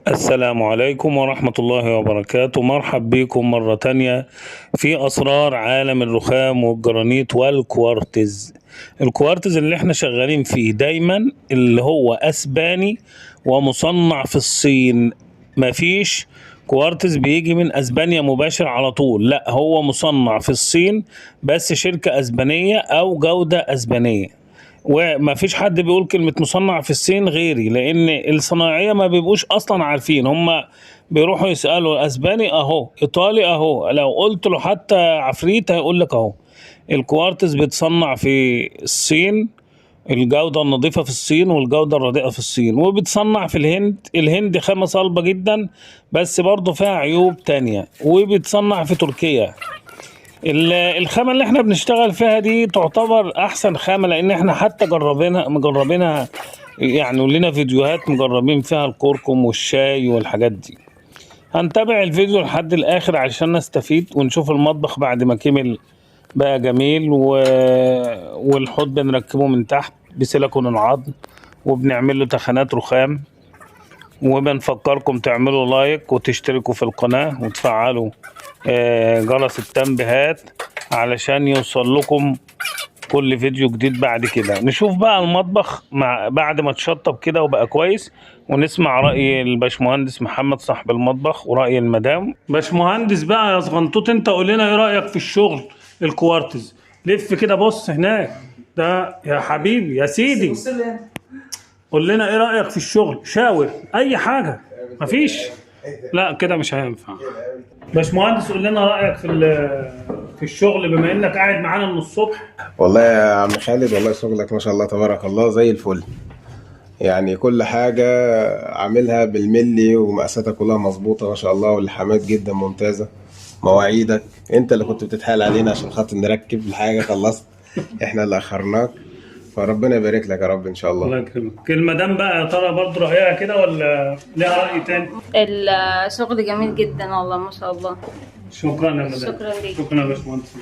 السلام عليكم ورحمة الله وبركاته. مرحب بكم مرة تانية في أسرار عالم الرخام والجرانيت والكوارتز. الكوارتز اللي احنا شغالين فيه دايما اللي هو أسباني ومصنع في الصين. مفيش كوارتز بيجي من أسبانيا مباشر على طول، لا هو مصنع في الصين بس شركة أسبانية أو جودة أسبانية. وما فيش حد بيقول كلمة مصنع في الصين غيري، لأن الصناعية ما بيبقوش أصلا عارفين. هم بيروحوا يسألوا الأسباني أهو، إيطالي أهو، لو قلت له حتى عفريت هيقول لك أهو. الكوارتز بتصنع في الصين، الجودة النظيفة في الصين والجودة الرديئة في الصين، وبتصنع في الهند. الهند خامة صلبة جدا بس برضه فيها عيوب تانية، وبتصنع في تركيا. الخامة اللي احنا بنشتغل فيها دي تعتبر احسن خامة، لان احنا حتى مجربينها يعني، ولنا فيديوهات مجربين فيها الكركم والشاي والحاجات دي. هنتابع الفيديو لحد الاخر علشان نستفيد ونشوف المطبخ بعد ما كمل بقى جميل والحوض بنركبه من تحت بسيليكون العظم، وبنعمل له تخانات رخام. وبنفكركم تعملوا لايك وتشتركوا في القناة وتفعلوا جرس التنبيهات علشان يوصل لكم كل فيديو جديد. بعد كده نشوف بقى المطبخ بعد ما تشطب كده وبقى كويس، ونسمع رأي الباشمهندس محمد صاحب المطبخ ورأي المدام. باشمهندس بقى يا صغنطوط، انت قول لنا ايه رأيك في الشغل الكوارتز؟ لف كده بص هناك ده يا حبيبي يا سيدي، قول لنا ايه رأيك في الشغل، شاور اي حاجة. مفيش؟ لا كده مش هينفع. باشمهندس قول لنا رأيك في الشغل بما انك قاعد معانا من الصبح. والله يا عم خالد، والله شغلك ما شاء الله تبارك الله زي الفل. يعني كل حاجة عاملها بالملي ومقاساتها كلها مظبوطة ما شاء الله، واللحامات جدا ممتازة. مواعيدك انت اللي كنت بتتحايل علينا عشان خاطر نركب الحاجة، خلصت احنا اللي اخرناك، فربنا يبارك لك يا رب ان شاء الله. الله يكرمك. المدام بقى يا ترى برضه رأيها كده ولا ليها رأي تاني؟ الشغل جميل جدا والله ما شاء الله. شكرا يا مدام. شكرا ليك. شكرا يا باشمهندس.